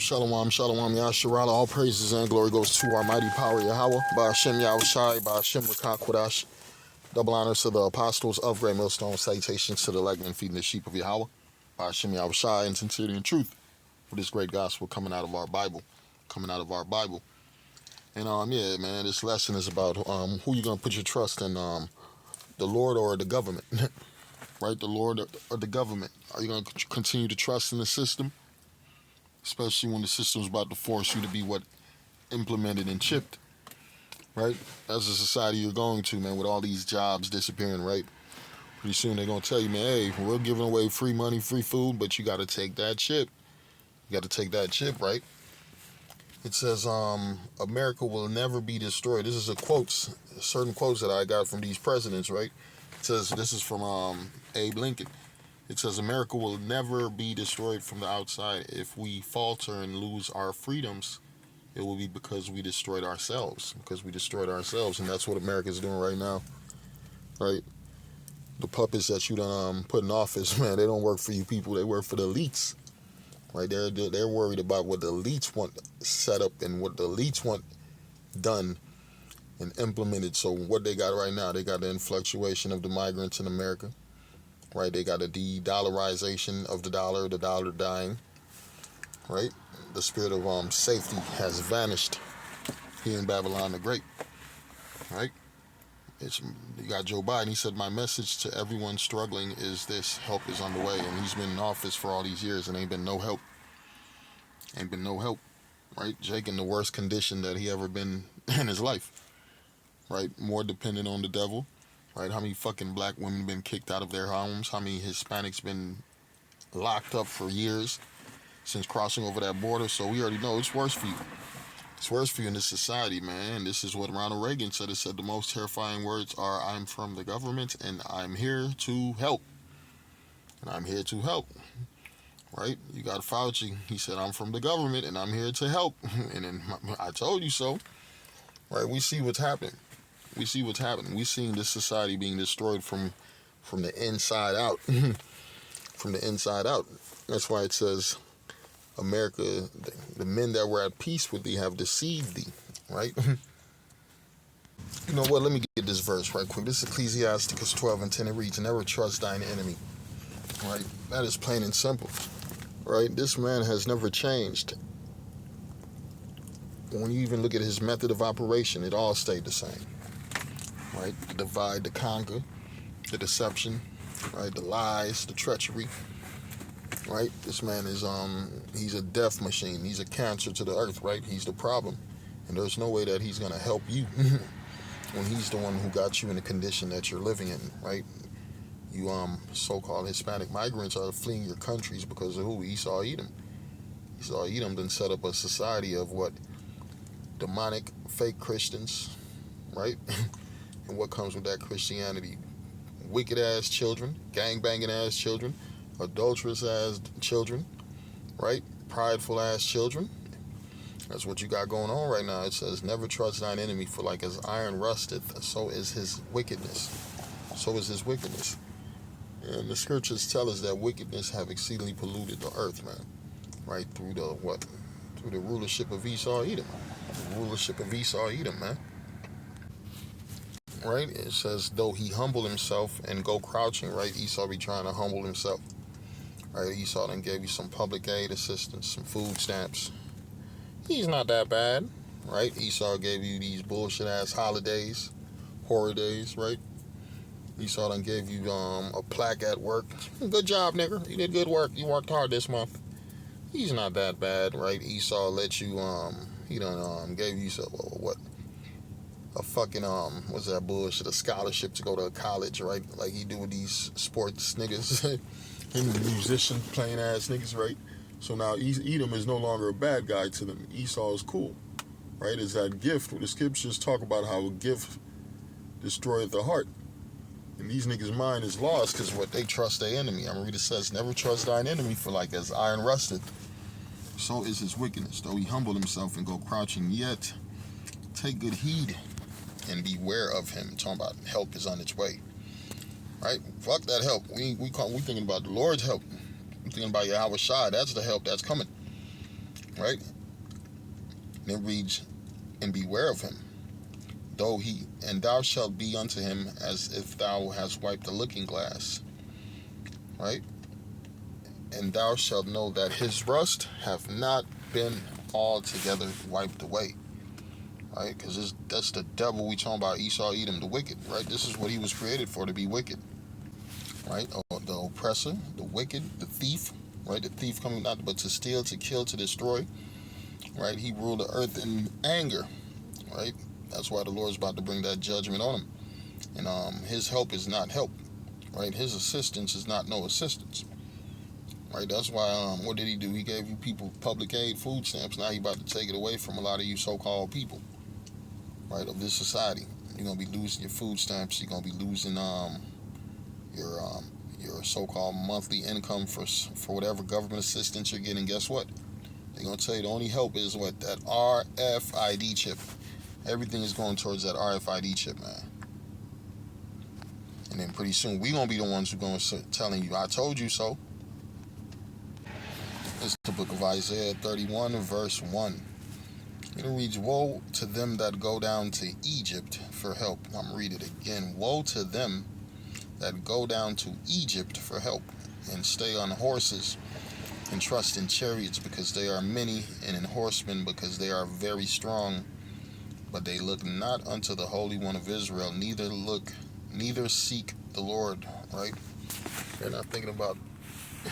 Shalom, shalom, Yasharala. All praises and glory goes to our mighty power, Yahweh. By Hashem Yahushai, by Hashem Rakakwadash. Double honors to the apostles of Great Millstone. Salutations to the elect and feeding the sheep of Yahweh. By Hashem Yahushai, in sincerity and truth. For this great gospel coming out of our Bible. And yeah, man, this lesson is about who you're going to put your trust in, the Lord or the government. Right? The Lord or the government. Are you going to continue to trust in the system? Especially when the system's about to force you to be implemented and chipped, right? That's the society you're going to, man, with all these jobs disappearing, right? Pretty soon they're going to tell you, man, hey, we're giving away free money, free food, but you got to take that chip. Right? It says, America will never be destroyed. This is certain quotes that I got from these presidents, right? It says, this is from Abe Lincoln. It says, America will never be destroyed from the outside. If we falter and lose our freedoms, it will be because we destroyed ourselves. And that's what America's doing right now. Right? The puppets that you done put in office, man, they don't work for you people. They work for the elites. Right? They're worried about what the elites want set up and what the elites want done and implemented. So what they got right now, they got the influctuation of the migrants in America. Right, they got a de-dollarization of the dollar dying. Right, the spirit of safety has vanished here in Babylon the Great. Right, you got Joe Biden. He said, "My message to everyone struggling is this: help is on the way." And he's been in office for all these years, and ain't been no help. Right, Jake in the worst condition that he ever been in his life. Right, more dependent on the devil. Right, how many fucking black women been kicked out of their homes? How many Hispanics been locked up for years since crossing over that border? So we already know it's worse for you. It's worse for you in this society, man. This is what Ronald Reagan said. It said the most terrifying words are, "I'm from the government and I'm here to help." Right? You got Fauci. He said, "I'm from the government and I'm here to help." And then I told you so. Right? We see what's happening. We're seeing this society being destroyed from the inside out. From the inside out. That's why it says, America, the men that were at peace with thee have deceived thee. Right? You know what? Let me get this verse right quick. This is Ecclesiasticus 12:10. It reads, "Never trust thine enemy." Right? That is plain and simple. Right? This man has never changed. When you even look at his method of operation, it all stayed the same. Right, the divide, the conquer, the deception, right, the lies, the treachery, right. This man is he's a death machine. He's a cancer to the earth, right. He's the problem, and there's no way that he's gonna help you when he's the one who got you in the condition that you're living in, right. You so-called Hispanic migrants are fleeing your countries because of who? Esau Edom. Esau Edom done set up a society of what? Demonic, fake Christians, right. And what comes with that Christianity? Wicked ass children, gang banging ass children, adulterous ass children, right? Prideful ass children. That's what you got going on right now. It says, "Never trust thine enemy, for like as iron rusteth, so is his wickedness." And the scriptures tell us that wickedness have exceedingly polluted the earth, man. Right? Through the rulership of Esau Edom. Man. Right, it says, though he humble himself and go crouching, right, Esau be trying to humble himself, right. Esau then gave you some public aid assistance, some food stamps. He's not that bad, right. Esau gave you these bullshit ass holidays, horror days, right. Esau then gave you a plaque at work. Good job, nigga, you did good work, you worked hard this month. He's not that bad, right. Esau let you he done gave you what, a fucking what's that bullshit? A scholarship to go to college, right? Like he do with these sports niggas, him the musician playing ass niggas, right? So now Edom is no longer a bad guy to them. Esau is cool, right? It's that gift. Where the scriptures talk about how a gift destroyeth the heart, and these niggas' mind is lost because what they trust their enemy. I mean, it says, "Never trust thine enemy, for like as iron rusteth, so is his wickedness. Though he humble himself and go crouching, yet take good heed and beware of him." Talking about help is on its way, right? Fuck that help. We thinking about the Lord's help. We thinking about Yahweh Shai. That's the help that's coming. right? And it reads, and beware of him, and thou shalt be unto him as if thou hast wiped a looking glass, right? And thou shalt know that his rust have not been altogether wiped away, right? Because that's the devil we talking about, Esau, Edom, the wicked, right? This is what he was created for, to be wicked, right? The oppressor, the wicked, the thief, right? The thief coming not but to steal, to kill, to destroy, right? He ruled the earth in anger, right? That's why the Lord's about to bring that judgment on him. And his help is not help, right? His assistance is not no assistance, right? That's why, what did he do? He gave you people public aid, food stamps. Now he about to take it away from a lot of you so-called people, right, of this society. You're going to be losing your food stamps. You're going to be losing your so-called monthly income for whatever government assistance you're getting. Guess what? They're going to tell you the only help is what? That RFID chip. Everything is going towards that RFID chip, man. And then pretty soon we're going to be the ones who are going to start telling you, I told you so. It's the book of Isaiah 31, verse 1. It reads, woe to them that go down to Egypt for help. I'm going to read it again. Woe to them that go down to Egypt for help, and stay on horses, and trust in chariots, because they are many, and in horsemen, because they are very strong. But they look not unto the Holy One of Israel, neither seek the Lord, right? They're not thinking about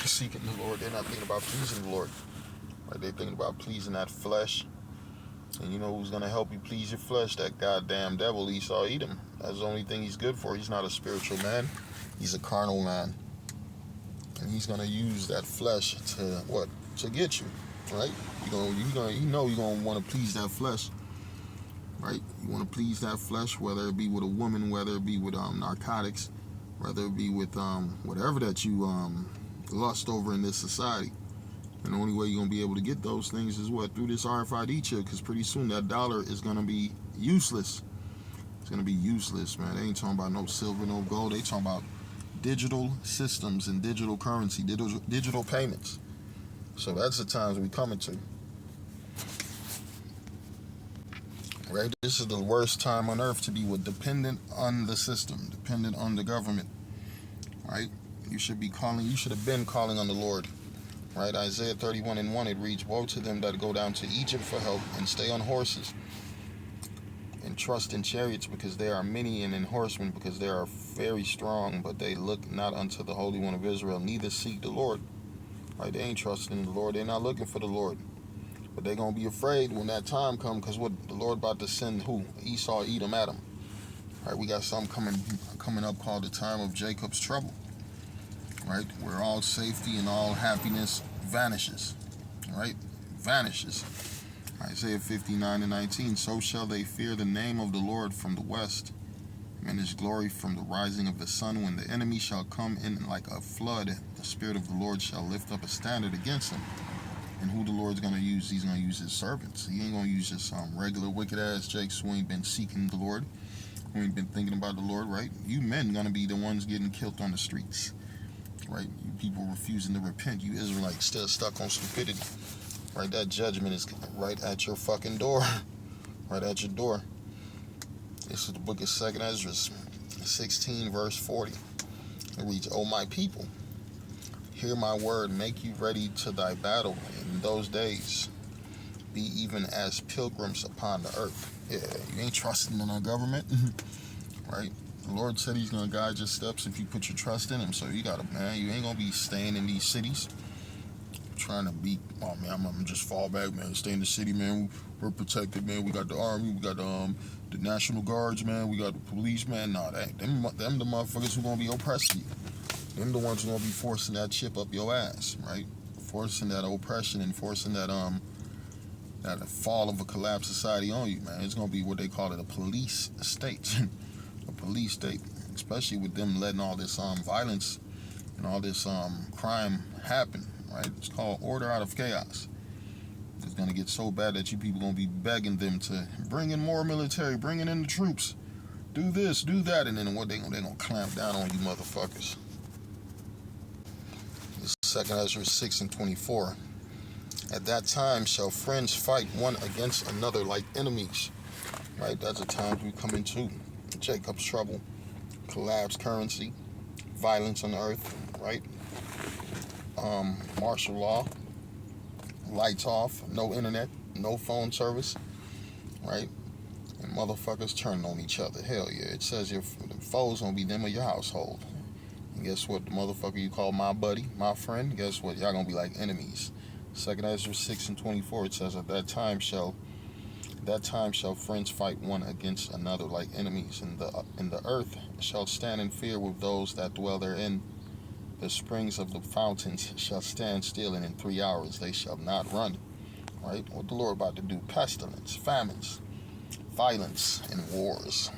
seeking the Lord. They're not thinking about pleasing the Lord, right? They're thinking about pleasing that flesh. And you know who's going to help you please your flesh? That goddamn devil, Esau, Edom. That's the only thing he's good for. He's not a spiritual man. He's a carnal man. And he's going to use that flesh to, what? To get you, right? You're going to want to please that flesh, right? You want to please that flesh, whether it be with a woman, whether it be with narcotics, whether it be with whatever that you lust over in this society. And the only way you're going to be able to get those things is what? Through this RFID chip, because pretty soon that dollar is going to be useless. It's going to be useless, man. They ain't talking about no silver, no gold. They talking about digital systems and digital currency, digital payments. So that's the times we're coming to. Right? This is the worst time on earth to be dependent on the system, dependent on the government. Right? You should have been calling on the Lord. Right? Isaiah 31 and 1, it reads, woe to them that go down to Egypt for help, and stay on horses, and trust in chariots, because they are many, and in horsemen, because they are very strong. But they look not unto the Holy One of Israel, neither seek the Lord. Right? They ain't trusting in the Lord. They're not looking for the Lord. But they're going to be afraid when that time comes, because what the Lord about to send who? Esau, Edom, Adam. Right? We got something coming up called the time of Jacob's trouble. Right? Where all safety and all happiness vanishes. Right? Vanishes. Isaiah 59 and 19. So shall they fear the name of the Lord from the west, and his glory from the rising of the sun. When the enemy shall come in like a flood, the Spirit of the Lord shall lift up a standard against him. And who the Lord's going to use? He's going to use his servants. He ain't going to use just regular wicked-ass jakes who ain't been seeking the Lord, who ain't been thinking about the Lord, right? You men going to be the ones getting killed on the streets, right? You people refusing to repent. You Israelites still stuck on stupidity, right? That judgment is right at your fucking door, right at your door. This is the book of 2nd Ezra, 16, verse 40. It reads, O my people, hear my word, make you ready to thy battle in those days. Be even as pilgrims upon the earth. Yeah, you ain't trusting in our government, right? The Lord said he's going to guide your steps if you put your trust in him. So you got to, man, you ain't going to be staying in these cities trying to be, oh man, I'm going to just fall back, man. Stay in the city, man. We're protected, man. We got the army. We got the National Guards, man. We got the police, man. Nah, them the motherfuckers who going to be oppressing you. Them the ones who gonna be forcing that chip up your ass, right? Forcing that oppression and forcing that that fall of a collapsed society on you, man. It's gonna be what they call it, a police state, a police state. Especially with them letting all this violence and all this crime happen, right? It's called order out of chaos. It's gonna get so bad that you people gonna be begging them to bring in more military, bring in the troops, do this, do that, and then what they gonna clamp down on you motherfuckers. 2nd Ezra 6 and 24. At that time shall friends fight one against another like enemies. Right? That's the times we come into. Jacob's trouble, collapsed currency, violence on the earth, right? Martial law, lights off, no internet, no phone service, right? And motherfuckers turning on each other. Hell yeah. It says your foes gonna be them or your household. And guess what? The motherfucker you call my buddy, my friend, guess what? Y'all gonna be like enemies. 2nd Ezra 6:24, it says, At that time shall friends fight one against another like enemies, and the earth shall stand in fear with those that dwell therein. The springs of the fountains shall stand still, and in 3 hours they shall not run. Right? What the Lord about to do? Pestilence, famines, violence, and wars.